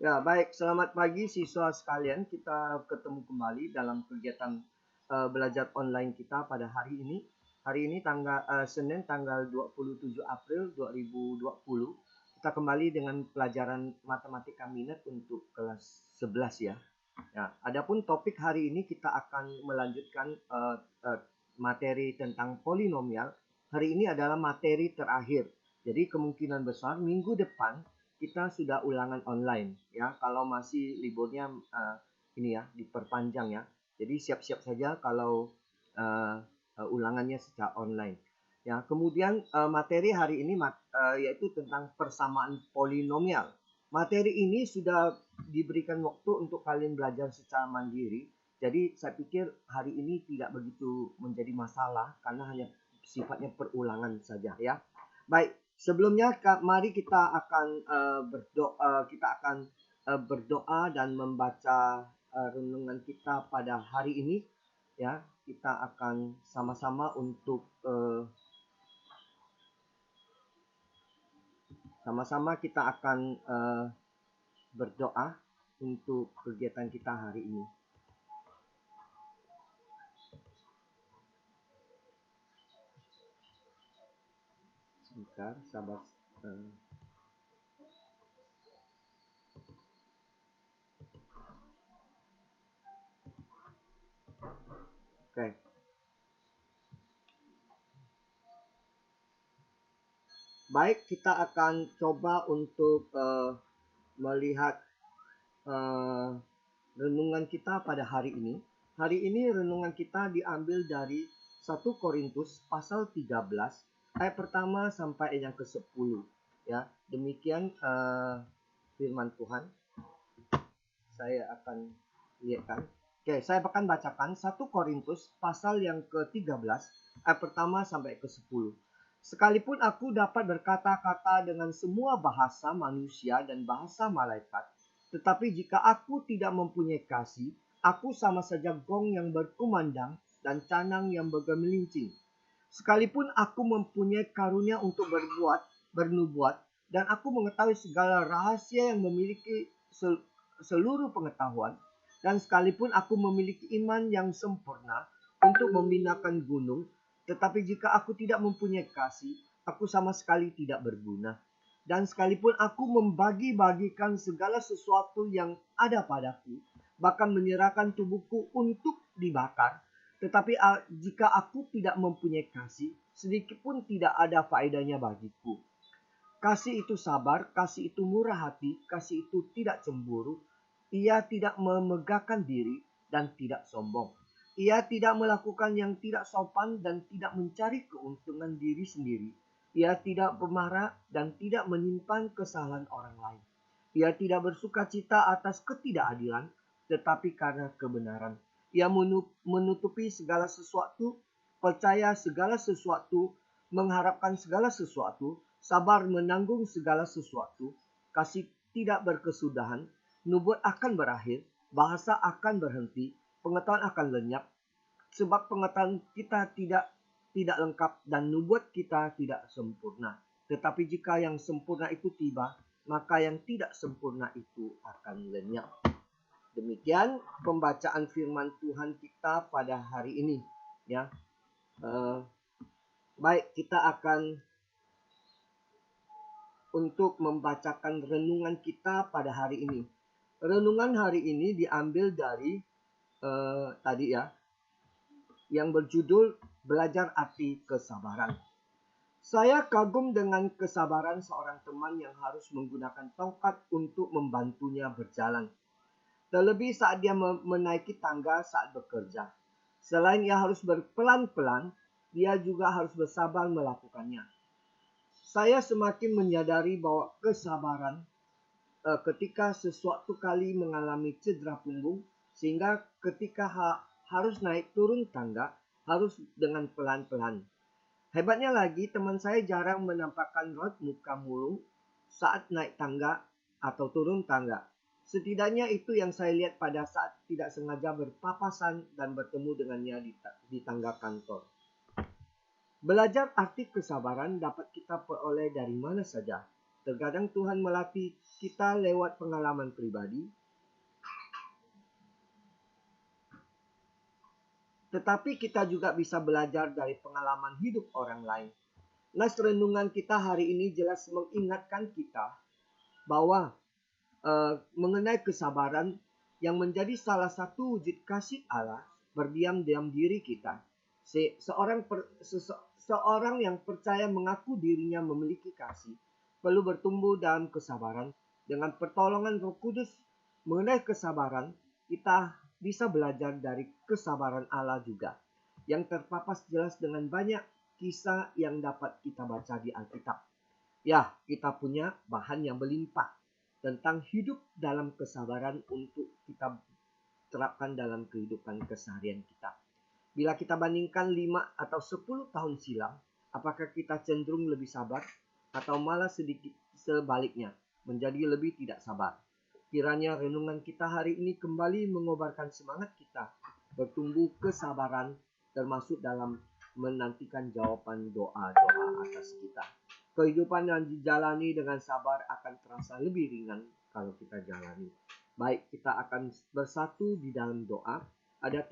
Ya, baik. Selamat pagi siswa sekalian. Kita ketemu kembali dalam kegiatan belajar online kita pada hari ini. Hari ini Senin tanggal 27 April 2020. Kita kembali dengan pelajaran matematika minat untuk kelas 11 ya. Ya, adapun topik hari ini kita akan melanjutkan materi tentang polinomial. Hari ini adalah materi terakhir. Jadi kemungkinan besar minggu depan kita sudah ulangan online ya. Kalau masih liburnya ini ya diperpanjang ya. Jadi siap-siap saja kalau ulangannya secara online. Ya, kemudian materi hari ini yaitu tentang persamaan polinomial. Materi ini sudah diberikan waktu untuk kalian belajar secara mandiri. Jadi saya pikir hari ini tidak begitu menjadi masalah karena hanya sifatnya perulangan saja ya. Baik, sebelumnya mari kita akan berdoa dan membaca renungan kita pada hari ini ya. Kita akan sama-sama untuk kita akan berdoa untuk kegiatan kita hari ini. Sebentar, sabar. Oke. Baik, kita akan coba untuk melihat renungan kita pada hari ini. Hari ini renungan kita diambil dari 1 Korintus pasal 13 ayat pertama sampai ayat yang ke-10 ya. Demikian firman Tuhan. Saya akan lihatkan. Oke, saya akan bacakan 1 Korintus pasal yang ke-13 ayat pertama sampai ke-10. Sekalipun aku dapat berkata-kata dengan semua bahasa manusia dan bahasa malaikat, tetapi jika aku tidak mempunyai kasih, aku sama saja gong yang berkumandang dan canang yang bergemelincing. Sekalipun aku mempunyai karunia untuk bernubuat, dan aku mengetahui segala rahasia yang memiliki seluruh pengetahuan, dan sekalipun aku memiliki iman yang sempurna untuk membinakan gunung, tetapi jika aku tidak mempunyai kasih, aku sama sekali tidak berguna. Dan sekalipun aku membagi-bagikan segala sesuatu yang ada padaku, bahkan menyerahkan tubuhku untuk dibakar, tetapi jika aku tidak mempunyai kasih, sedikit pun tidak ada faedahnya bagiku. Kasih itu sabar, kasih itu murah hati, kasih itu tidak cemburu. Ia tidak memegahkan diri dan tidak sombong. Ia tidak melakukan yang tidak sopan dan tidak mencari keuntungan diri sendiri. Ia tidak pemarah dan tidak menyimpan kesalahan orang lain. Ia tidak bersuka cita atas ketidakadilan, tetapi karena kebenaran. Ia menutupi segala sesuatu, percaya segala sesuatu, mengharapkan segala sesuatu, sabar menanggung segala sesuatu, kasih tidak berkesudahan, nubuat akan berakhir, bahasa akan berhenti, pengetahuan akan lenyap, sebab pengetahuan kita tidak lengkap dan nubuat kita tidak sempurna. Tetapi jika yang sempurna itu tiba, maka yang tidak sempurna itu akan lenyap. Demikian pembacaan firman Tuhan kita pada hari ini ya. Baik, kita akan untuk membacakan renungan kita pada hari ini. Renungan hari ini diambil dari tadi ya, yang berjudul Belajar Arti Kesabaran. Saya kagum dengan kesabaran seorang teman yang harus menggunakan tongkat untuk membantunya berjalan. Terlebih saat dia menaiki tangga saat bekerja. Selain ia harus berpelan-pelan, dia juga harus bersabar melakukannya. Saya semakin menyadari bahwa kesabaran ketika sesuatu kali mengalami cedera punggung, sehingga ketika harus naik turun tangga, harus dengan pelan-pelan. Hebatnya lagi, teman saya jarang menampakkan raut muka murung saat naik tangga atau turun tangga. Setidaknya itu yang saya lihat pada saat tidak sengaja berpapasan dan bertemu dengannya di tangga kantor. Belajar arti kesabaran dapat kita peroleh dari mana saja. Terkadang Tuhan melatih kita lewat pengalaman pribadi, tetapi kita juga bisa belajar dari pengalaman hidup orang lain. Nas renungan kita hari ini jelas mengingatkan kita bahwa mengenai kesabaran yang menjadi salah satu wujud kasih Allah berdiam dalam diri kita. Seorang yang percaya mengaku dirinya memiliki kasih perlu bertumbuh dalam kesabaran. Dengan pertolongan Roh Kudus mengenai kesabaran, kita bisa belajar dari kesabaran Allah juga, yang terpapas jelas dengan banyak kisah yang dapat kita baca di Alkitab. Ya, kita punya bahan yang berlimpah tentang hidup dalam kesabaran untuk kita terapkan dalam kehidupan keseharian kita. Bila kita bandingkan 5 atau 10 tahun silam, apakah kita cenderung lebih sabar atau malah sedikit sebaliknya, menjadi lebih tidak sabar? Kiranya renungan kita hari ini kembali mengobarkan semangat kita bertumbuh kesabaran, termasuk dalam menantikan jawaban doa-doa atas kita. Kehidupan yang dijalani dengan sabar akan terasa lebih ringan kalau kita jalani. Baik, kita akan bersatu di dalam doa. Ada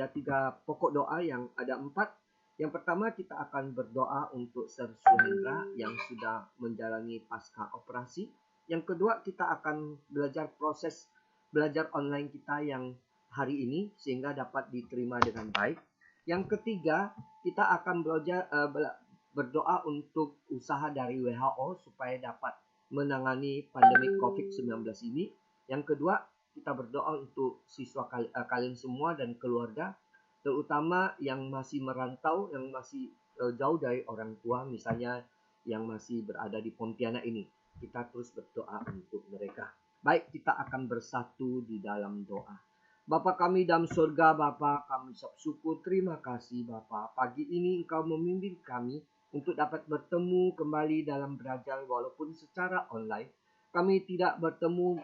tiga pokok doa, yang ada 4. Yang pertama, kita akan berdoa untuk Sir Suhendra yang sudah menjalani pasca operasi. Yang kedua, kita akan belajar proses belajar online kita yang hari ini sehingga dapat diterima dengan baik. Yang ketiga, kita akan berdoa untuk usaha dari WHO supaya dapat menangani pandemi COVID-19 ini. Yang kedua, kita berdoa untuk siswa kalian semua dan keluarga, terutama yang masih merantau, yang masih jauh dari orang tua, misalnya yang masih berada di Pontianak ini. Kita terus berdoa untuk mereka. Baik, kita akan bersatu di dalam doa. Bapa kami dalam surga, Bapa, kami ucap syukur, terima kasih Bapa. Pagi ini Engkau memimpin kami untuk dapat bertemu kembali dalam belajar walaupun secara online. Kami tidak bertemu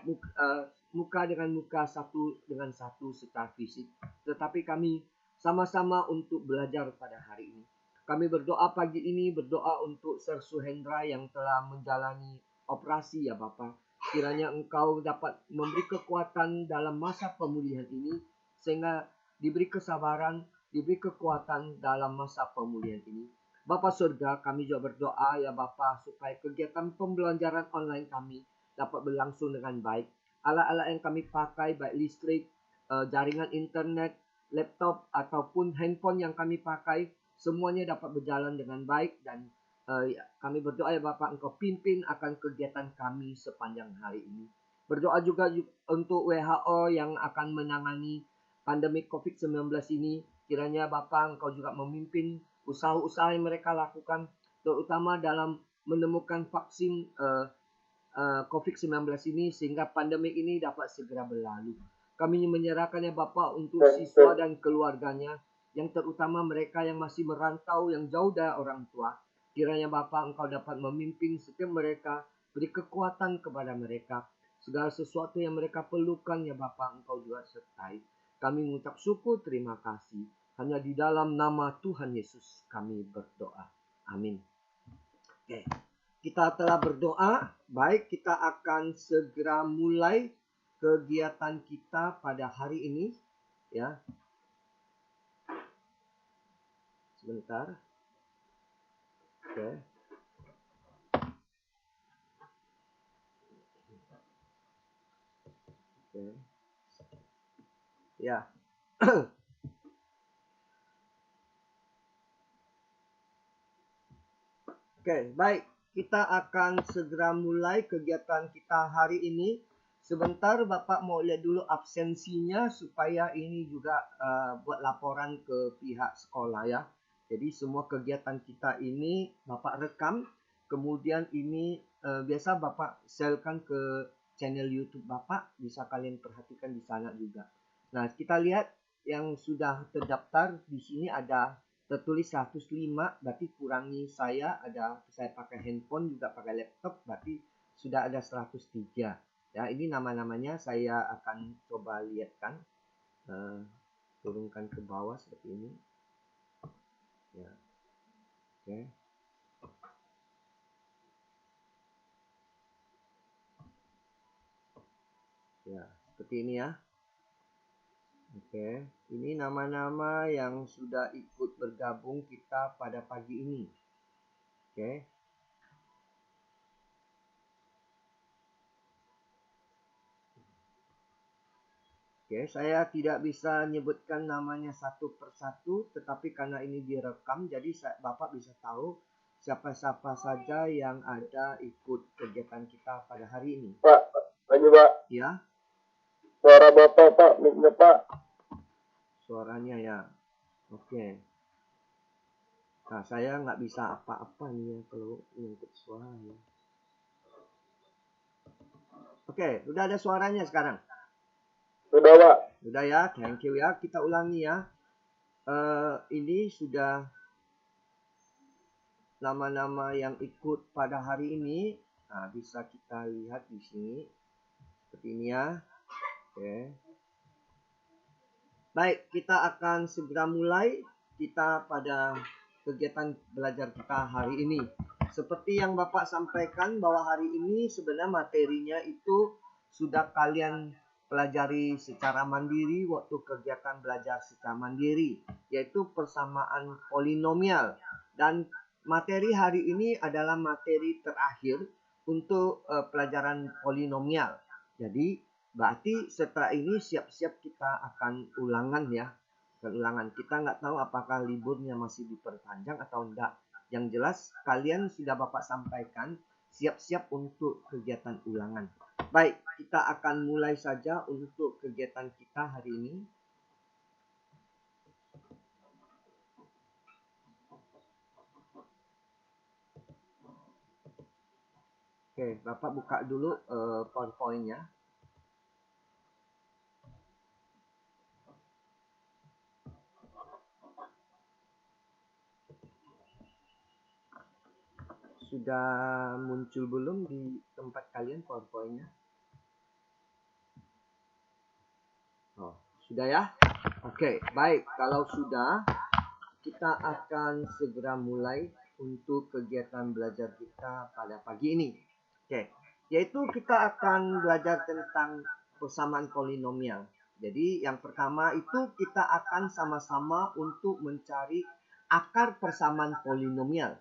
muka dengan muka, satu dengan satu secara fisik, tetapi kami sama-sama untuk belajar pada hari ini. Kami berdoa pagi ini, berdoa untuk Sir Suhendra yang telah menjalani operasi ya Bapa. Kiranya Engkau dapat memberi kekuatan dalam masa pemulihan ini, sehingga diberi kesabaran, diberi kekuatan dalam masa pemulihan ini. Bapa surga, kami juga berdoa ya Bapa, supaya kegiatan pembelajaran online kami dapat berlangsung dengan baik. Alat-alat yang kami pakai, baik listrik, jaringan internet, laptop ataupun handphone yang kami pakai, semuanya dapat berjalan dengan baik. Dan kami berdoa ya Bapak, Engkau pimpin akan kegiatan kami sepanjang hari ini. Berdoa juga untuk WHO yang akan menangani pandemi COVID-19 ini. Kiranya Bapak, Engkau juga memimpin usaha-usaha yang mereka lakukan, terutama dalam menemukan vaksin COVID-19 ini, sehingga pandemi ini dapat segera berlalu. Kami menyerahkannya Bapak untuk siswa dan keluarganya, yang terutama mereka yang masih merantau, yang jauh dari orang tua. Kiranya Bapak, Engkau dapat memimpin setiap mereka, beri kekuatan kepada mereka. Segala sesuatu yang mereka perlukan ya Bapak, Engkau juga sertai. Kami mengucap syukur, terima kasih. Hanya di dalam nama Tuhan Yesus kami berdoa. Amin. Oke. Kita telah berdoa, baik, kita akan segera mulai kegiatan kita pada hari ini ya. Sebentar. Oke. Oke. Ya. Oke, baik. Kita akan segera mulai kegiatan kita hari ini. Sebentar, Bapak mau lihat dulu absensinya supaya ini juga buat laporan ke pihak sekolah ya. Jadi semua kegiatan kita ini Bapak rekam, kemudian ini biasa Bapak sharekan ke channel YouTube Bapak, bisa kalian perhatikan di sana juga. Nah, kita lihat yang sudah terdaftar di sini ada tertulis 105, berarti kurangi saya pakai handphone juga pakai laptop, berarti sudah ada 103. Ya, ini nama-namanya saya akan coba lihatkan, turunkan ke bawah seperti ini. Ya, oke. Ya, seperti ini ya. Oke, ini nama-nama yang sudah ikut bergabung kita pada pagi ini. Oke. Oke, saya tidak bisa menyebutkan namanya satu persatu, tetapi karena ini direkam, jadi Bapak bisa tahu siapa-siapa saja yang ada ikut kegiatan kita pada hari ini. Pak, lagi Pak. Ya, Suara Bapak Pak, mic-nya Pak. suaranya ya. Oke. Nah, saya nggak bisa apa-apa nih ya kalau untuk suara ya. Oke, udah ada suaranya sekarang. Sudah Pak. Sudah ya, thank you ya. Kita ulangi ya. Ini sudah nama-nama yang ikut pada hari ini. Nah, bisa kita lihat di sini. Seperti ini ya. Oke. Baik, kita akan segera mulai kita pada kegiatan belajar kita hari ini. Seperti yang Bapak sampaikan bahwa hari ini sebenarnya materinya itu sudah kalian pelajari secara mandiri waktu kegiatan belajar secara mandiri, yaitu persamaan polinomial. Dan materi hari ini adalah materi terakhir untuk pelajaran polinomial. Jadi berarti setelah ini siap-siap kita akan ulangan ya. Ulangan. Kita nggak tahu apakah liburnya masih diperpanjang atau enggak. Yang jelas kalian sudah Bapak sampaikan siap-siap untuk kegiatan ulangan. Baik, kita akan mulai saja untuk kegiatan kita hari ini. Oke, Bapak buka dulu PowerPoint-nya. Sudah muncul belum di tempat kalian PowerPoint-nya? Oh, sudah ya? Oke, baik. Kalau sudah, kita akan segera mulai untuk kegiatan belajar kita pada pagi ini. Oke, yaitu kita akan belajar tentang persamaan polinomial. Jadi yang pertama itu kita akan sama-sama untuk mencari akar persamaan polinomial.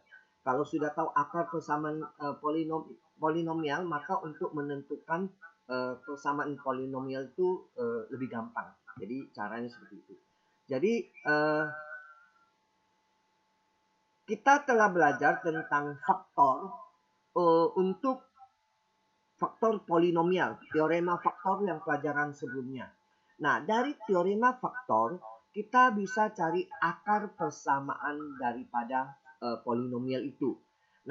Kalau sudah tahu akar persamaan polinomial, maka untuk menentukan persamaan polinomial itu lebih gampang. Jadi caranya seperti itu. Jadi kita telah belajar tentang faktor untuk faktor polinomial, teorema faktor yang pelajaran sebelumnya. Nah, dari teorema faktor, kita bisa cari akar persamaan daripada polinomial itu.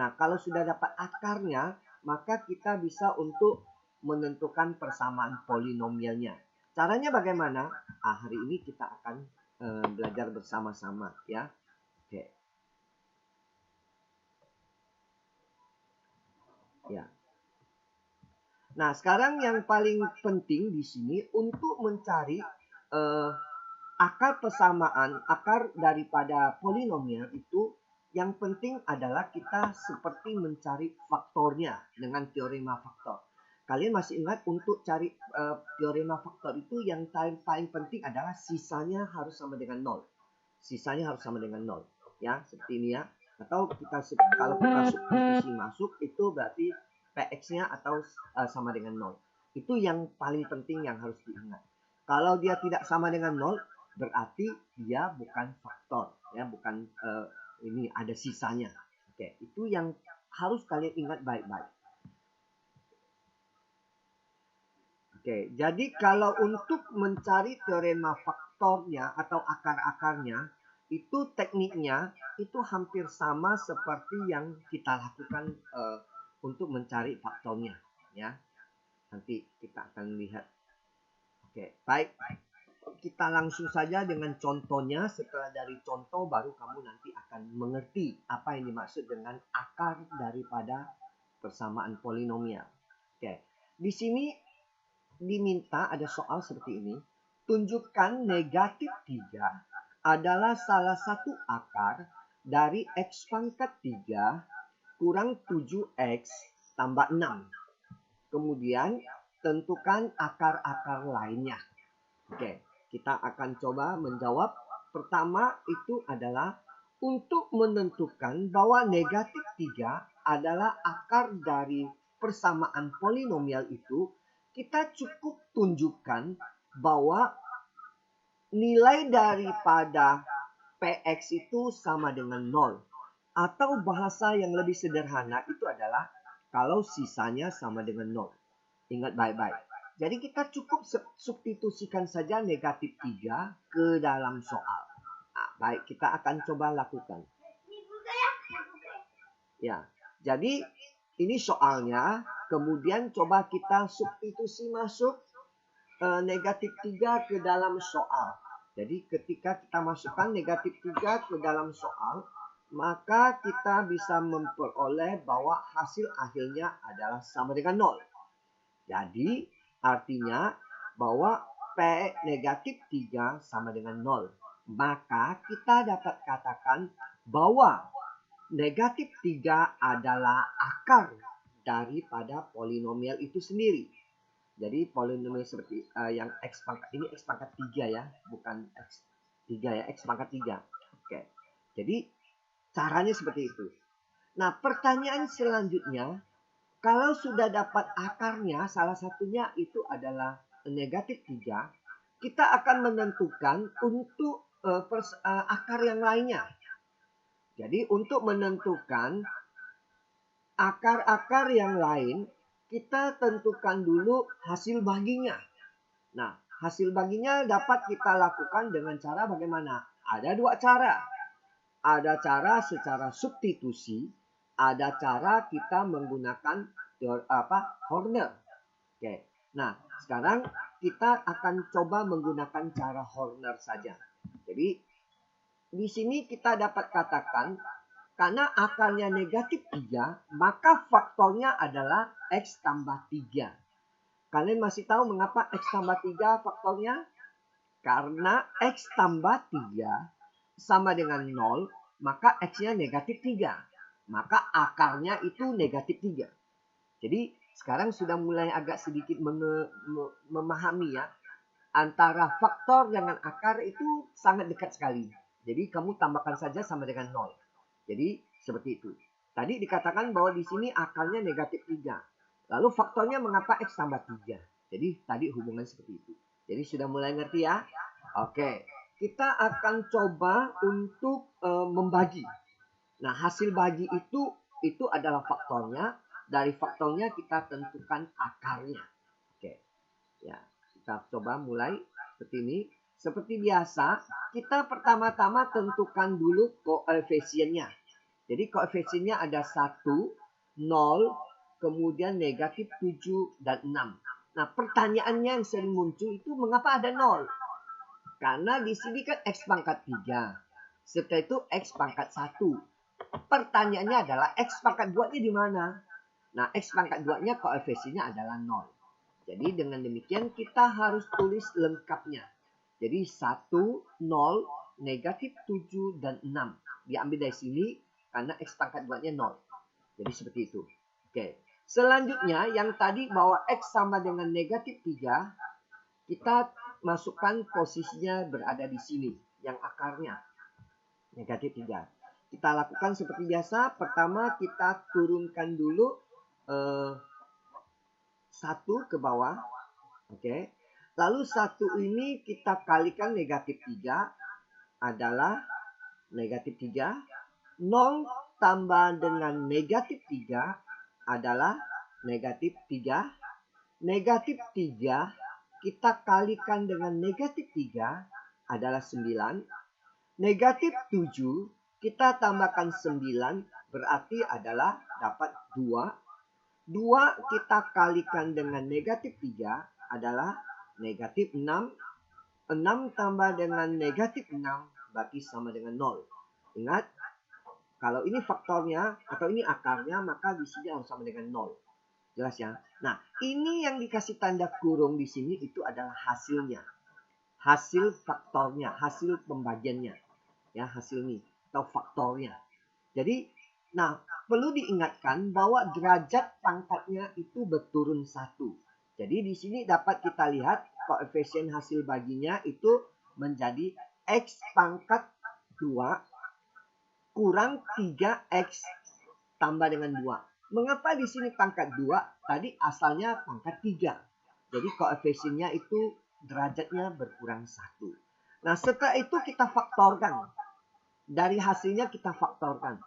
Nah, kalau sudah dapat akarnya, maka kita bisa untuk menentukan persamaan polinomialnya. Caranya bagaimana? Hari ini kita akan belajar bersama-sama ya. Oke. Ya. Nah, sekarang yang paling penting di sini untuk mencari akar persamaan, akar daripada polinomial itu yang penting adalah kita seperti mencari faktornya dengan teorema faktor. Kalian masih ingat untuk cari teorema faktor itu yang paling penting adalah sisanya harus sama dengan 0. Sisanya harus sama dengan 0. Ya, seperti ini ya. Atau kalau kita substitusi masuk itu berarti Px-nya atau sama dengan 0. Itu yang paling penting yang harus diingat. Kalau dia tidak sama dengan 0, berarti dia bukan faktor. Ya, bukan ini ada sisanya. Oke, itu yang harus kalian ingat baik-baik. Oke, jadi kalau untuk mencari teorema faktornya atau akar-akarnya, itu tekniknya itu hampir sama seperti yang kita lakukan untuk mencari faktornya, ya. Nanti kita akan lihat. Oke, baik. Kita langsung saja dengan contohnya. Setelah dari contoh baru kamu nanti akan mengerti apa yang dimaksud dengan akar daripada persamaan polinomial. Oke, di sini diminta ada soal seperti ini. Tunjukkan negatif 3 adalah salah satu akar dari X pangkat 3 kurang 7X tambah 6. Kemudian tentukan akar-akar lainnya. Oke, kita akan coba menjawab. Pertama itu adalah untuk menentukan bahwa negatif 3 adalah akar dari persamaan polinomial itu, kita cukup tunjukkan bahwa nilai daripada Px itu sama dengan 0. Atau bahasa yang lebih sederhana itu adalah kalau sisanya sama dengan 0. Ingat baik-baik. Jadi kita cukup substitusikan saja negatif 3 ke dalam soal. Nah, baik, kita akan coba lakukan. Ya, jadi ini soalnya. Kemudian coba kita substitusi masuk negatif 3 ke dalam soal. Jadi ketika kita masukkan negatif 3 ke dalam soal, maka kita bisa memperoleh bahwa hasil akhirnya adalah sama dengan 0. Jadi artinya bahwa P negatif 3 sama dengan 0. Maka kita dapat katakan bahwa negatif 3 adalah akar daripada polinomial itu sendiri. Jadi polinomial seperti yang X pangkat ini X pangkat 3 ya, bukan X 3 ya, X pangkat 3. Oke. Jadi caranya seperti itu. Nah, pertanyaan selanjutnya, kalau sudah dapat akarnya, salah satunya itu adalah negatif 3, kita akan menentukan untuk akar yang lainnya. Jadi untuk menentukan akar-akar yang lain, kita tentukan dulu hasil baginya. Nah, hasil baginya dapat kita lakukan dengan cara bagaimana? Ada dua cara. Ada cara secara substitusi, ada cara kita menggunakan Horner. Oke. Nah, sekarang kita akan coba menggunakan cara Horner saja. Jadi, di sini kita dapat katakan karena akarnya negatif 3, maka faktornya adalah X tambah 3. Kalian masih tahu mengapa X tambah 3 faktornya? Karena X tambah 3 sama dengan 0, maka X-nya negatif 3. Maka akarnya itu negatif 3. Jadi sekarang sudah mulai agak sedikit memahami ya. Antara faktor dengan akar itu sangat dekat sekali. Jadi kamu tambahkan saja sama dengan 0. Jadi seperti itu. Tadi dikatakan bahwa di sini akarnya negatif 3. Lalu faktornya mengapa X tambah 3. Jadi tadi hubungan seperti itu. Jadi sudah mulai ngerti ya? Oke. Kita akan coba untuk membagi. Nah, hasil bagi itu adalah faktornya. Dari faktornya kita tentukan akarnya. Oke. Ya, kita coba mulai seperti ini. Seperti biasa, kita pertama-tama tentukan dulu koefisiennya. Jadi koefisiennya ada 1, 0, kemudian negatif 7, dan 6. Nah, pertanyaannya yang sering muncul itu mengapa ada 0? Karena di sini kan X pangkat 3. Setelah itu X pangkat 1. Pertanyaannya adalah X pangkat 2-nya di mana? Nah, X pangkat 2-nya koefisiennya adalah 0. Jadi dengan demikian kita harus tulis lengkapnya. Jadi 1, 0, negatif 7, dan 6. Diambil dari sini karena X pangkat 2-nya 0. Jadi seperti itu. Oke. Selanjutnya yang tadi bahwa X sama dengan negatif 3. Kita masukkan posisinya berada di sini. Yang akarnya negatif 3. Kita lakukan seperti biasa. Pertama kita turunkan dulu 1 ke bawah. Oke. Lalu 1 ini kita kalikan negatif 3 adalah negatif 3. 0 tambah dengan negatif 3 adalah negatif 3. Negatif 3 kita kalikan dengan negatif 3 adalah 9. Negatif 7 kita tambahkan 9 berarti adalah dapat 2. 2 kita kalikan dengan negatif 3 adalah negatif 6. 6 tambah dengan negatif 6 berarti sama dengan 0. Ingat, kalau ini faktornya atau ini akarnya, maka di sini harus sama dengan 0. Jelas ya? Nah, ini yang dikasih tanda kurung di sini itu adalah hasilnya. Hasil faktornya, hasil pembagiannya. Ya, hasil ini atau faktornya. Jadi, nah, perlu diingatkan bahwa derajat pangkatnya itu berturun 1. Jadi di sini dapat kita lihat koefisien hasil baginya itu menjadi X pangkat 2 kurang 3X tambah dengan 2. Mengapa di sini pangkat 2? Tadi asalnya pangkat 3. Jadi koefisiennya itu derajatnya berkurang 1. Nah, setelah itu kita faktorkan. Dari hasilnya kita faktorkan.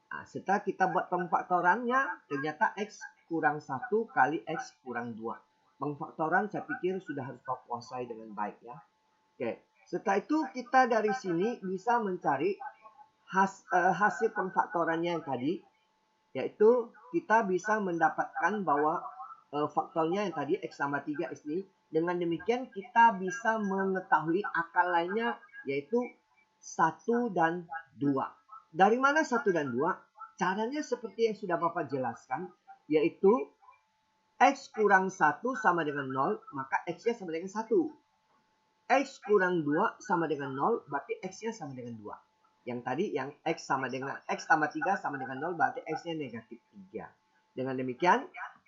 Nah, setelah kita buat pemfaktorannya, ternyata X kurang 1 kali X kurang 2. Pemfaktoran saya pikir sudah harus kau kuasai dengan baik ya. Oke, setelah itu kita dari sini bisa mencari hasil pemfaktorannya yang tadi. Yaitu kita bisa mendapatkan bahwa faktornya yang tadi X tambah 3X ini. Dengan demikian kita bisa mengetahui akar lainnya yaitu 1 dan 2. Dari mana 1 dan 2? Caranya seperti yang sudah Bapak jelaskan, yaitu X kurang 1 sama dengan 0, maka X-nya sama dengan 1. X kurang 2 sama dengan 0, berarti X-nya sama dengan 2. Yang tadi yang X sama dengan X tambah 3 sama dengan 0, berarti X-nya negatif 3. Dengan demikian,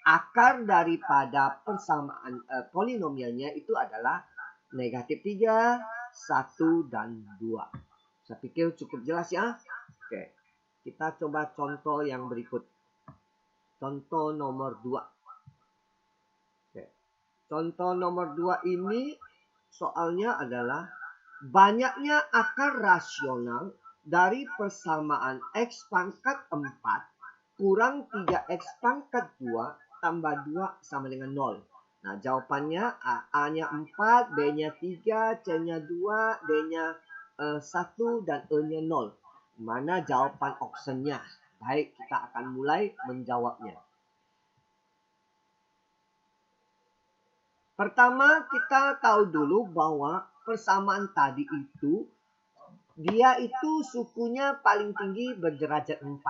akar daripada persamaan polinomialnya itu adalah negatif 3, 1, dan 2. Saya pikir cukup jelas ya. Oke, kita coba contoh yang berikut. Contoh nomor 2. Oke. Contoh nomor 2 ini soalnya adalah banyaknya akar rasional dari persamaan X pangkat 4 kurang 3X pangkat 2 tambah 2 sama dengan 0. Nah, jawabannya A-nya 4, B-nya 3, C-nya 2, D-nya 1, dan E-nya 0. Mana jawaban optionnya? Baik, kita akan mulai menjawabnya. Pertama, kita tahu dulu bahwa persamaan tadi itu, dia itu sukunya paling tinggi berderajat 4.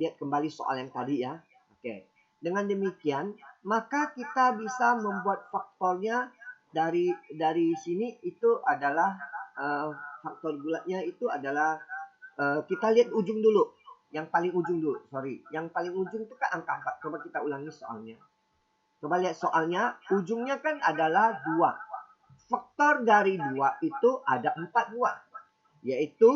Lihat kembali soal yang tadi ya. Oke. Dengan demikian, maka kita bisa membuat faktornya dari sini itu adalah faktor bulatnya itu adalah kita lihat ujung dulu. Yang paling ujung dulu, sorry. Yang paling ujung itu kan angka 4. Coba kita ulangi soalnya. Coba lihat soalnya, ujungnya kan adalah 2. Faktor dari 2 itu ada 4 buah. Yaitu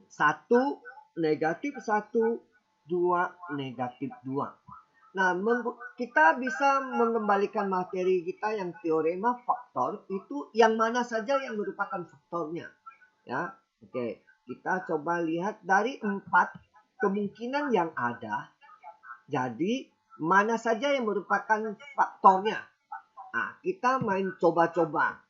1, negatif 1, 2, negatif 2. Nah, kita bisa mengembalikan materi kita yang teorema faktor itu yang mana saja yang merupakan faktornya. Ya, oke. Kita coba lihat dari 4 kemungkinan yang ada. Jadi, mana saja yang merupakan faktornya. Nah, kita main coba-coba.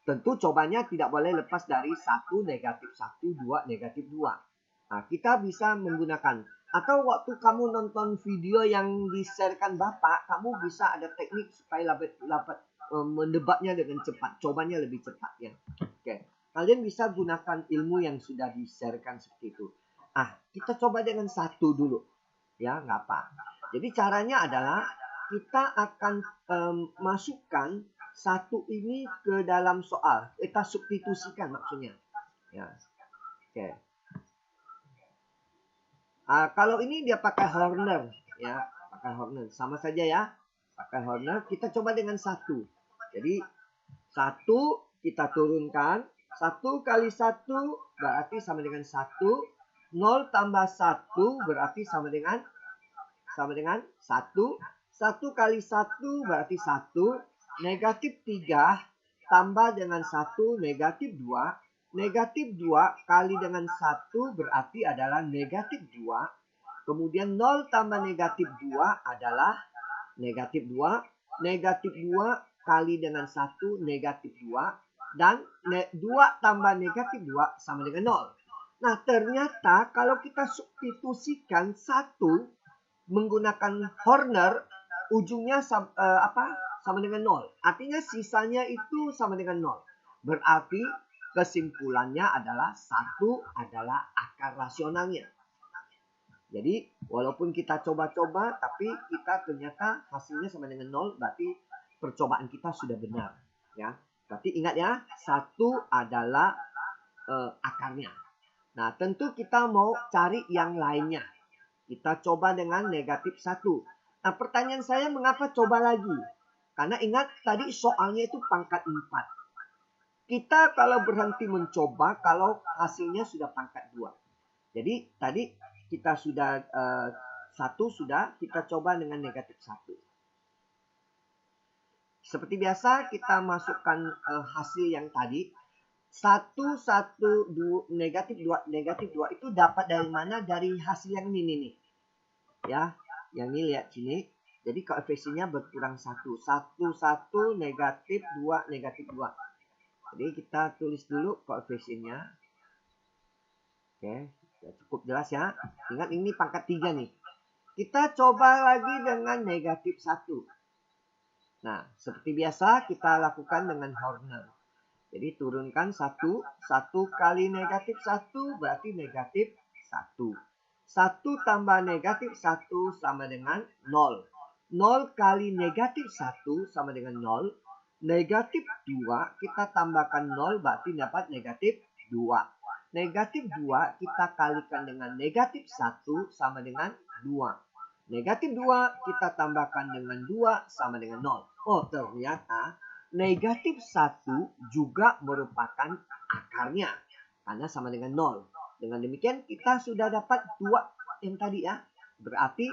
Tentu cobanya tidak boleh lepas dari 1, negatif 1, 2, negatif 2. Nah, kita bisa menggunakan. Atau waktu kamu nonton video yang di-sharekan Bapak, kamu bisa ada teknik supaya dapat mendebatnya dengan cepat. Cobanya lebih cepat ya. Oke. Kalian bisa gunakan ilmu yang sudah di-sharekan seperti itu. Kita coba dengan 1 dulu. Ya, nggak apa. Jadi caranya adalah kita akan masukkan 1 ini ke dalam soal. Kita substitusikan maksudnya. Ya. Oke. Kalau ini dia pakai Horner ya, pakai Horner sama saja ya, pakai Horner. Kita coba dengan 1. Jadi 1 kita turunkan, 1 kali 1 berarti sama dengan 1, 0 tambah 1 berarti sama dengan 1, 1 kali 1 berarti 1, negatif 3 tambah dengan 1 negatif 2. Negatif 2 kali dengan 1 berarti adalah negatif 2. Kemudian 0 tambah negatif 2 adalah negatif 2. Negatif 2 kali dengan 1 negatif 2. Dan 2 tambah negatif 2 sama dengan 0. Nah, ternyata kalau kita substitusikan 1 menggunakan Horner, ujungnya sama dengan 0. Artinya sisanya itu sama dengan 0. Berarti kesimpulannya adalah 1 adalah akar rasionalnya. Jadi walaupun kita coba-coba tapi kita ternyata hasilnya sama dengan 0, berarti percobaan kita sudah benar ya. Berarti ingat ya, 1 adalah akarnya. Nah, tentu kita mau cari yang lainnya. Kita coba dengan negatif 1. Nah, pertanyaan saya mengapa coba lagi? Karena ingat tadi soalnya itu pangkat 4. Kita kalau berhenti mencoba kalau hasilnya sudah pangkat 2. Jadi tadi kita sudah 1 sudah, kita coba dengan negatif 1. Seperti biasa kita masukkan hasil yang tadi. 1, 1, 2, negatif 2 itu dapat dari mana? Dari hasil yang ini nih. Ya, yang ini lihat sini. Jadi koefisiennya berkurang 1. 1, 1, negatif 2, negatif 2. Jadi kita tulis dulu koefisiennya. Oke, cukup jelas ya. Ingat ini pangkat 3 nih. Kita coba lagi dengan negatif 1. Nah, seperti biasa kita lakukan dengan Horner. Jadi turunkan 1 kali negatif 1 berarti negatif 1. 1 tambah negatif 1 sama dengan 0. 0 kali negatif 1 sama dengan 0. Negatif 2 kita tambahkan 0 berarti dapat negatif 2. Negatif 2 kita kalikan dengan negatif 1 sama dengan 2. Negatif 2 kita tambahkan dengan 2 sama dengan 0. Oh, ternyata negatif 1 juga merupakan akarnya. Karena sama dengan 0. Dengan demikian kita sudah dapat 2 yang tadi ya. Berarti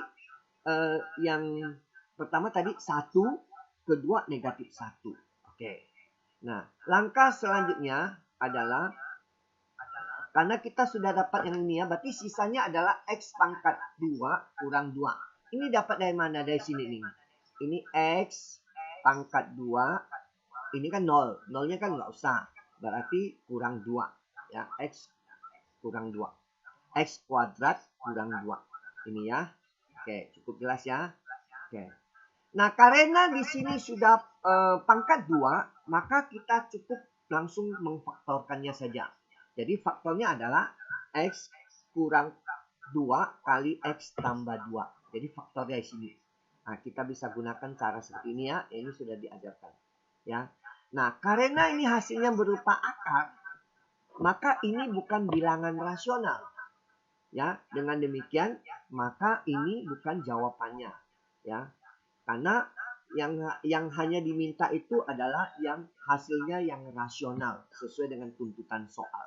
yang pertama tadi 1, kedua negatif 1. Oke. Nah, langkah selanjutnya adalah karena kita sudah dapat yang ini ya. Berarti sisanya adalah X pangkat 2 kurang 2. Ini dapat dari mana? Dari sini nih. Ini X pangkat 2. Ini kan 0. 0-nya kan nggak usah. Berarti kurang 2. Ya, X kurang 2. X kuadrat kurang 2. Ini ya. Oke, cukup jelas ya. Oke. Nah, karena di sini sudah pangkat 2, maka kita cukup langsung memfaktorkannya saja. Jadi faktornya adalah X kurang 2 kali X tambah 2. Jadi faktornya di sini. Nah, kita bisa gunakan cara seperti ini ya. Ini sudah diajarkan. Ya. Nah, karena ini hasilnya berupa akar, maka ini bukan bilangan rasional. Ya, dengan demikian, maka ini bukan jawabannya. Ya, karena yang hanya diminta itu adalah yang hasilnya yang rasional sesuai dengan tuntutan soal.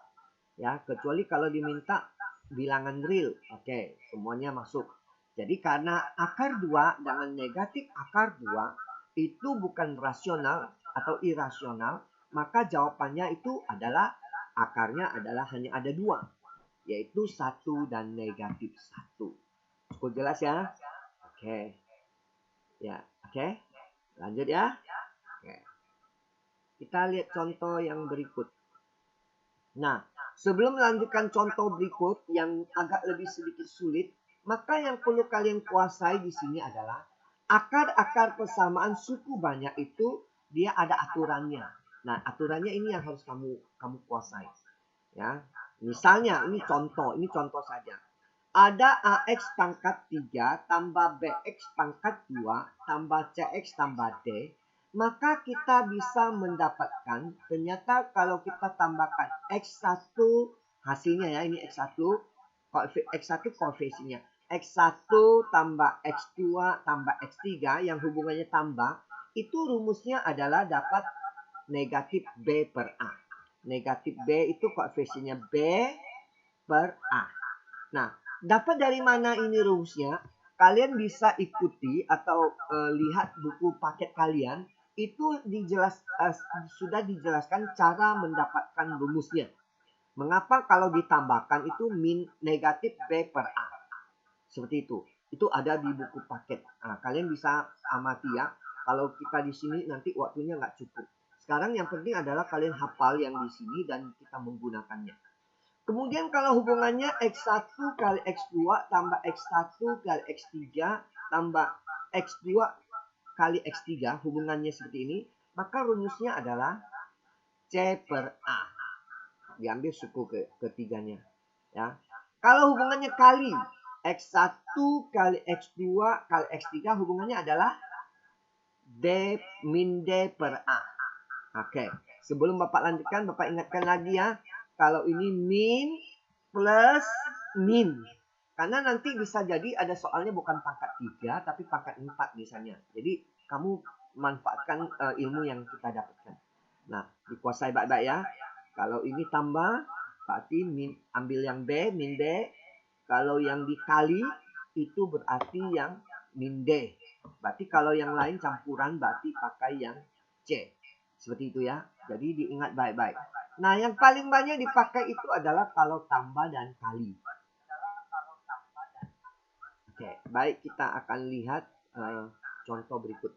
Ya, kecuali kalau diminta bilangan real. Oke, semuanya masuk. Jadi karena akar 2 dengan negatif akar 2 itu bukan rasional atau irasional, maka jawabannya itu adalah akarnya adalah hanya ada 2, yaitu 1 dan negatif 1. Cukup jelas ya? Oke. Ya, oke. Lanjut ya. Oke. Kita lihat contoh yang berikut. Nah, sebelum melanjutkan contoh berikut yang agak lebih sedikit sulit, maka yang perlu kalian kuasai di sini adalah akar-akar persamaan suku banyak itu dia ada aturannya. Nah, aturannya ini yang harus kamu kuasai. Ya. Misalnya ini contoh saja. Ada AX pangkat 3 tambah BX pangkat 2 tambah CX tambah D. Maka kita bisa mendapatkan, ternyata kalau kita tambahkan X1 hasilnya ya, ini X1 koefisiennya. X1 tambah X2 tambah X3 yang hubungannya tambah, itu rumusnya adalah dapat negatif B per A. Negatif B itu koefisiennya B per A. Nah, dapat dari mana ini rumusnya? Kalian bisa ikuti atau lihat buku paket kalian. Itu sudah dijelaskan cara mendapatkan rumusnya. Mengapa kalau ditambahkan itu min negatif B per A. Seperti itu. Itu ada di buku paket. Nah, kalian bisa amati ya. Kalau kita di sini nanti waktunya nggak cukup. Sekarang yang penting adalah kalian hafal yang di sini dan kita menggunakannya. Kemudian kalau hubungannya X1 kali X2 tambah X1 kali X3 tambah X2 kali X3, hubungannya seperti ini, maka rumusnya adalah C per A. Diambil suku ketiganya. Ya. Kalau hubungannya kali X1 kali X2 kali X3, hubungannya adalah D min D per A. Oke, sebelum Bapak lanjutkan, Bapak ingatkan lagi ya. Kalau ini min plus min. Karena nanti bisa jadi ada soalnya bukan pangkat 3 tapi pangkat 4 misalnya. Jadi kamu manfaatkan ilmu yang kita dapatkan. Nah, dikuasai baik-baik ya. Kalau ini tambah, berarti ambil yang B, min B. Kalau yang dikali, itu berarti yang min D. Berarti kalau yang lain campuran, berarti pakai yang C. Seperti itu ya. Jadi diingat baik-baik. Nah, yang paling banyak dipakai itu adalah kalau tambah dan kali. Oke, baik, kita akan lihat contoh berikut.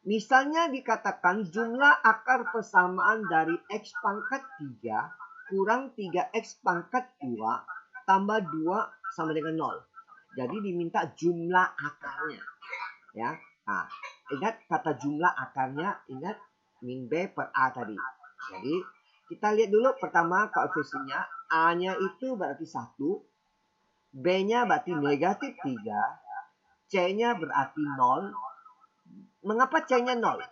Misalnya dikatakan jumlah akar persamaan dari X pangkat 3 kurang 3X pangkat 2 tambah 2 sama dengan 0. Jadi diminta jumlah akarnya. Ya. Nah, ingat kata jumlah akarnya, ingat min B per A tadi. Jadi kita lihat dulu pertama koefisiennya. A-nya itu berarti 1, B-nya berarti negatif 3, C-nya berarti 0. Mengapa C-nya 0?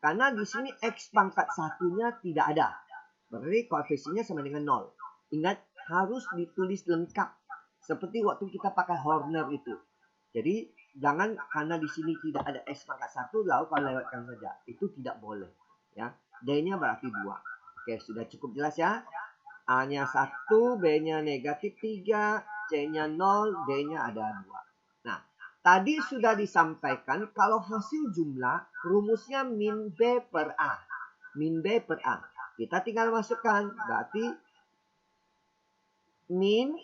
Karena di sini X pangkat 1-nya tidak ada. Berarti koefisiennya sama dengan 0. Ingat, harus ditulis lengkap. Seperti waktu kita pakai Horner itu. Jadi, jangan karena di sini tidak ada X pangkat 1, lalu kalau lewatkan saja. Itu tidak boleh. Ya. D-nya berarti 2. Oke, sudah cukup jelas ya. A-nya 1, B-nya negatif 3, C-nya 0, D-nya ada 2. Nah, tadi sudah disampaikan kalau hasil jumlah rumusnya min B per A. Min B per A. Kita tinggal masukkan. Berarti min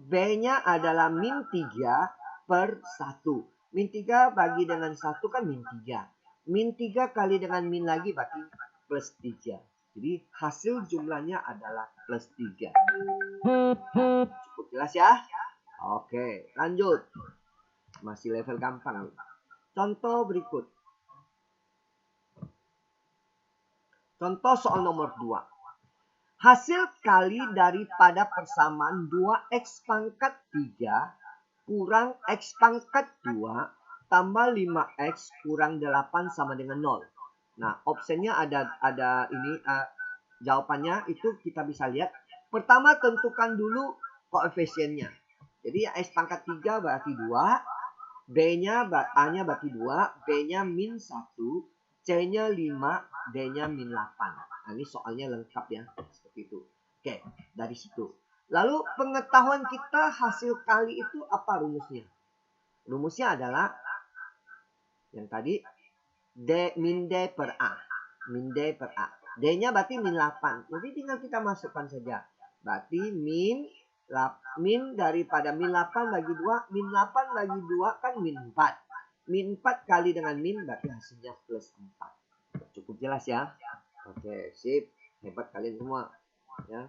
B-nya adalah min 3 per 1. Min 3 bagi dengan 1 kan min 3. Min 3 kali dengan min lagi berarti plus 3. Jadi hasil jumlahnya adalah plus 3. Cukup jelas ya? Oke, lanjut. Masih level gampang. Contoh berikut. Contoh soal nomor 2. Hasil kali daripada persamaan 2x pangkat 3 kurang x pangkat 2 tambah 5x kurang 8 sama dengan 0. Nah, opsinya ada ini jawabannya itu kita bisa lihat. Pertama tentukan dulu koefisiennya. Jadi x pangkat 3 berarti 2, B-nya A-nya berarti 2, B-nya min 1, C-nya 5, D-nya min 8. Nah, ini soalnya lengkap ya. Seperti itu. Oke, dari situ. Lalu pengetahuan kita hasil kali itu apa rumusnya? Rumusnya adalah yang tadi min D per A. Min D per A. D-nya berarti min 8. Jadi tinggal kita masukkan saja. Berarti min daripada min 8 bagi 2. Min 8 bagi 2 kan min 4. Min 4 kali dengan min berarti hasilnya plus 4. Cukup jelas ya? Oke, sip. Hebat kalian semua. Ya.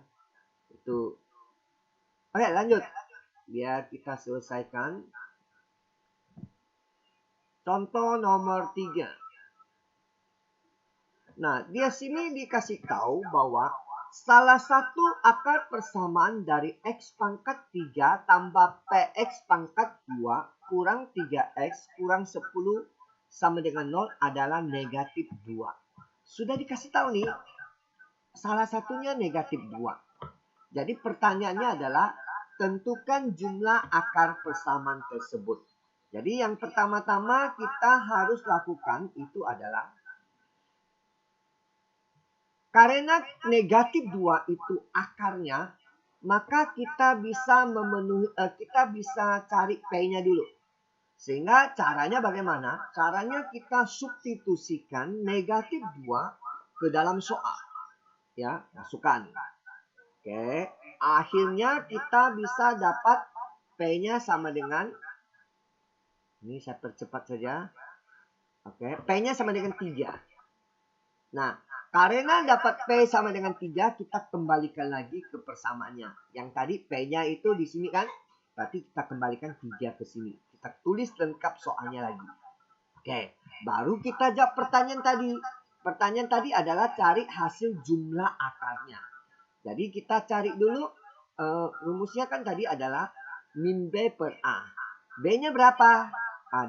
Itu. Oke, lanjut. Biar kita selesaikan. Contoh nomor 3. Nah, di sini dikasih tahu bahwa salah satu akar persamaan dari X pangkat 3 tambah PX pangkat 2 kurang 3X kurang 10 sama dengan 0 adalah negatif 2. Sudah dikasih tahu nih, salah satunya negatif 2. Jadi pertanyaannya adalah tentukan jumlah akar persamaan tersebut. Jadi yang pertama-tama kita harus lakukan itu adalah karena negatif 2 itu akarnya, maka kita bisa cari P-nya dulu. Sehingga caranya bagaimana? Caranya kita substitusikan negatif 2 ke dalam soal. Ya, masukkan. Oke, akhirnya kita bisa dapat P-nya sama dengan, ini saya percepat saja. Oke, P-nya sama dengan 3. Nah, karena dapat P sama dengan 3, kita kembalikan lagi ke persamaannya. Yang tadi P-nya itu di sini kan, berarti kita kembalikan 3 ke sini. Kita tulis lengkap soalnya lagi. Oke, baru kita jawab pertanyaan tadi. Pertanyaan tadi adalah cari hasil jumlah akarnya. Jadi kita cari dulu rumusnya kan tadi adalah min B per A. B-nya berapa?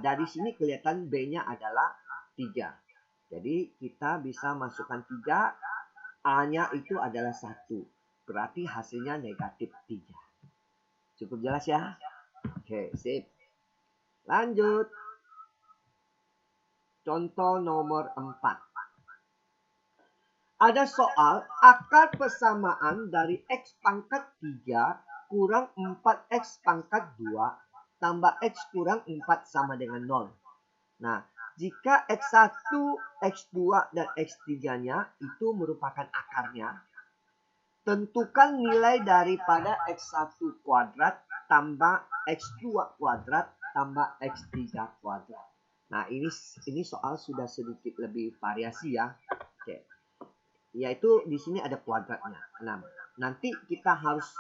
Dari sini kelihatan B-nya adalah 3. Jadi kita bisa masukkan 3 A-nya itu adalah 1. Berarti hasilnya negatif 3. Cukup jelas ya? Oke, sip. Lanjut. Contoh nomor 4. Ada soal akar persamaan dari X pangkat 3 kurang 4X pangkat 2 tambah X kurang 4 sama dengan 0. Nah, jika X1, X2, dan X3-nya itu merupakan akarnya, tentukan nilai daripada X1 kuadrat tambah X2 kuadrat tambah X3 kuadrat. Nah, ini soal sudah sedikit lebih variasi ya. Oke. Yaitu di sini ada kuadratnya 6. Nanti kita harus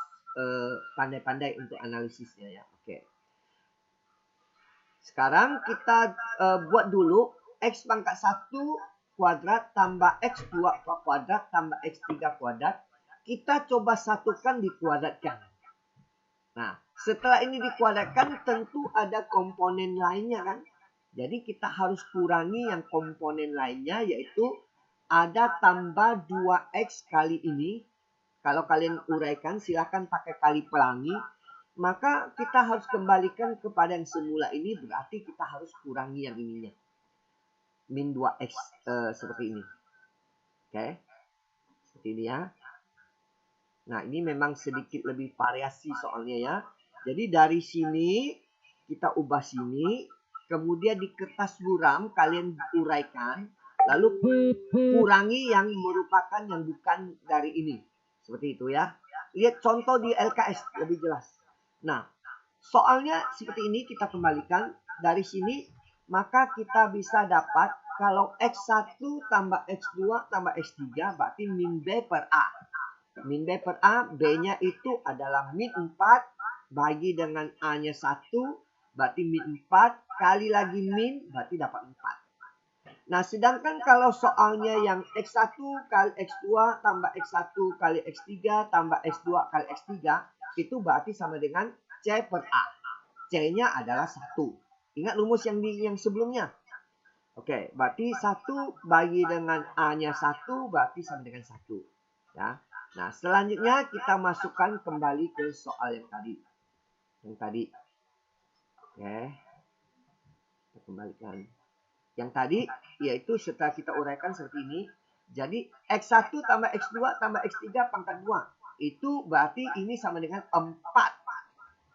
pandai-pandai untuk analisisnya ya. Oke. Sekarang kita buat dulu X pangkat 1 kuadrat tambah X2 kuadrat tambah X3 kuadrat. Kita coba satukan dikuadratkan. Nah, setelah ini dikuadratkan tentu ada komponen lainnya kan. Jadi kita harus kurangi yang komponen lainnya, yaitu ada tambah 2X kali ini. Kalau kalian uraikan silahkan pakai kali pelangi. Maka kita harus kembalikan kepada yang semula ini, berarti kita harus kurangi yang ininya. Min 2X seperti ini. Oke. Seperti ini ya. Nah, ini memang sedikit lebih variasi soalnya ya. Jadi dari sini kita ubah sini. Kemudian di kertas buram kalian uraikan. Lalu kurangi yang merupakan yang bukan dari ini. Seperti itu ya. Lihat contoh di LKS lebih jelas. Nah, soalnya seperti ini kita kembalikan. Dari sini maka kita bisa dapat kalau X1 tambah X2 tambah X3 berarti min B per A. Min B per A, B-nya itu adalah min 4 bagi dengan A-nya 1. Berarti min 4 kali lagi min berarti dapat 4. Nah, sedangkan kalau soalnya yang X1 kali X2 tambah X1 kali X3 tambah X2 kali X3 itu berarti sama dengan C per A. C-nya adalah 1. Ingat rumus yang sebelumnya. Oke, berarti 1 bagi dengan A-nya 1 berarti sama dengan 1. Ya. Nah, selanjutnya kita masukkan kembali ke soal yang tadi. Oke. Kita kembalikan. Yang tadi yaitu setelah kita uraikan seperti ini. Jadi X1 tambah X2 tambah X3 pangkat 2. Itu berarti ini sama dengan 4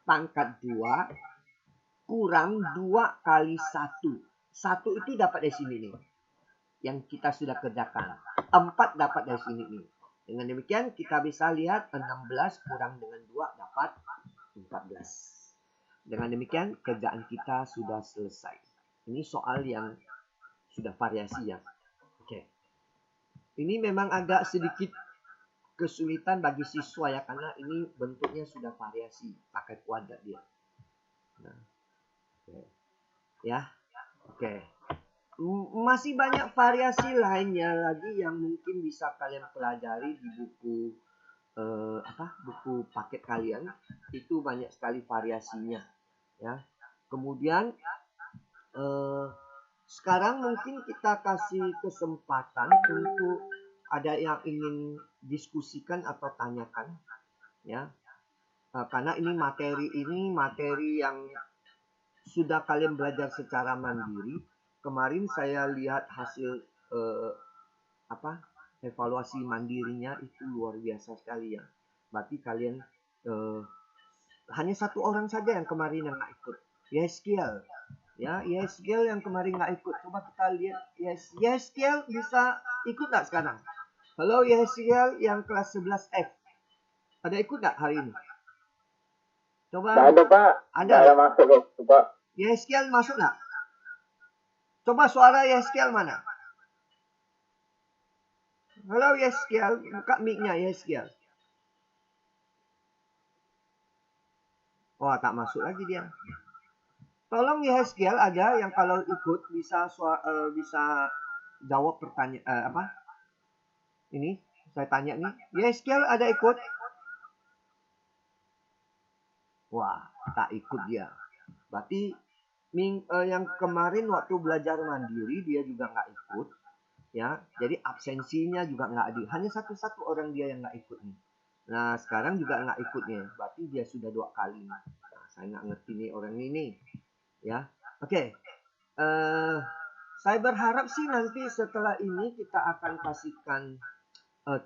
pangkat 2 kurang 2 kali 1. 1 itu dapat dari sini nih. Yang kita sudah kerjakan. 4 dapat dari sini nih. Dengan demikian kita bisa lihat 16 kurang dengan 2 dapat 14. Dengan demikian kerjaan kita sudah selesai. Ini soal yang sudah variasi ya. Oke. Ini memang agak sedikit kesulitan bagi siswa ya, karena ini bentuknya sudah variasi pakai kuadrat dia. Nah, oke. Ya, oke. Masih banyak variasi lainnya lagi yang mungkin bisa kalian pelajari di buku buku paket kalian. Itu banyak sekali variasinya ya. Kemudian sekarang mungkin kita kasih kesempatan untuk ada yang ingin diskusikan atau tanyakan ya. Karena ini materi yang sudah kalian belajar secara mandiri. Kemarin saya lihat hasil evaluasi mandirinya itu luar biasa sekali ya. Berarti kalian hanya satu orang saja yang kemarin yang nggak ikut. Yeskiel. Ya, Yeskiel yang kemarin nggak ikut. Coba kita lihat. Yeskiel bisa ikut nggak sekarang? Halo Yeskiel yang kelas 11F. Ada ikut nggak hari ini? Coba. Nggak ada, Pak. Ada. Nggak ada masuk, Pak. Yeskiel masuk nggak? Coba suara Yeskiel mana? Halo Yeskiel, buka mic-nya Yeskiel. Oh, tak masuk lagi dia. Tolong Yeskiel ada yang kalau ikut bisa jawab pertanyaan Ini saya tanya nih. Yeskiel ada ikut? Wah, tak ikut dia. Berarti yang kemarin waktu belajar mandiri dia juga nggak ikut. ya. Jadi absensinya juga nggak adil. Hanya satu orang dia yang nggak ikut nih. Nah, sekarang juga nggak ikut nih. Berarti dia sudah 2 kali. Nah, saya nggak ngerti nih orang ini, ya. Oke. Saya berharap sih nanti setelah ini kita akan kasihkan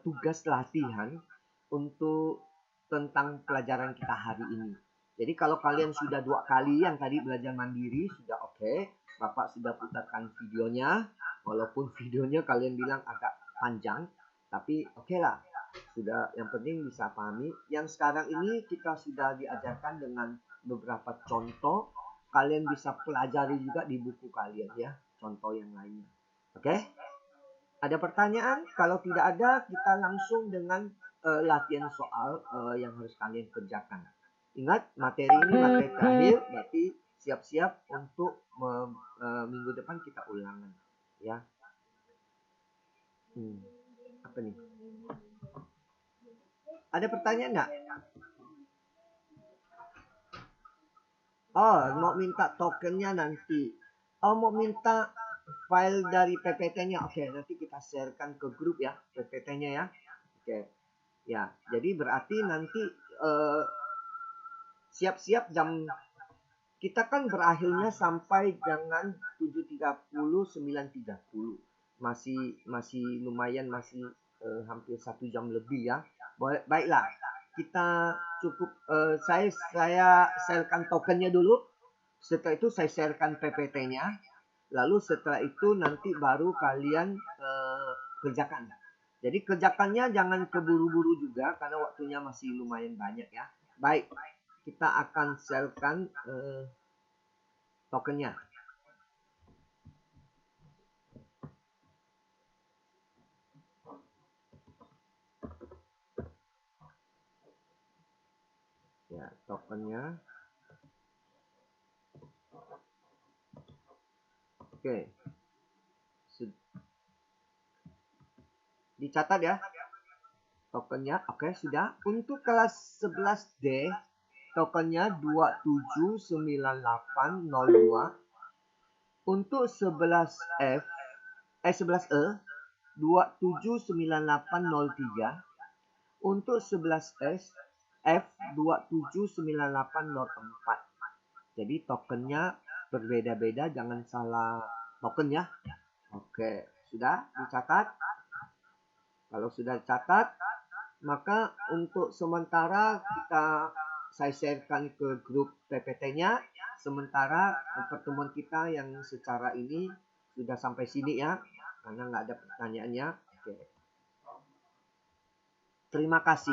tugas latihan untuk tentang pelajaran kita hari ini. Jadi kalau kalian sudah 2 kali yang tadi belajar mandiri sudah oke, Bapak sudah putarkan videonya, walaupun videonya kalian bilang agak panjang, tapi oke lah, sudah yang penting bisa pahami. Yang sekarang ini kita sudah diajarkan dengan beberapa contoh, kalian bisa pelajari juga di buku kalian ya, contoh yang lainnya. Oke? Ada pertanyaan? Kalau tidak ada, kita langsung dengan latihan soal yang harus kalian kerjakan. Ingat, materi ini materi terakhir, berarti siap-siap untuk minggu depan kita ulangan. Ya. Apa nih? Ada pertanyaan nggak? Oh, mau minta tokennya nanti. Oh, mau minta file dari PPT-nya. Oke, nanti kita sharekan ke grup ya, PPT-nya ya. Oke. Ya, jadi berarti nanti siap-siap jam kita kan berakhirnya sampai dengan 7.30 9.30. Masih lumayan masih hampir 1 jam lebih ya. Baiklah. Kita cukup saya sharekan tokennya dulu. Setelah itu saya sharekan PPT-nya. Lalu setelah itu nanti baru kalian kerjakan. Jadi kerjakannya jangan keburu-buru juga karena waktunya masih lumayan banyak ya. Baik, kita akan sharekan tokennya. Ya, tokennya. Oke. Dicatat ya. Tokennya, oke sudah. Untuk kelas 11D, tokennya 279802. Untuk 11F, 11E, 279803. Untuk 11S, F279804. Jadi tokennya berbeda-beda, jangan salah token ya. Oke, sudah dicatat? Kalau sudah dicatat, maka untuk sementara saya sharekan ke grup PPT-nya. Sementara pertemuan kita yang secara ini sudah sampai sini ya, karena nggak ada pertanyaannya. Oke. Terima kasih.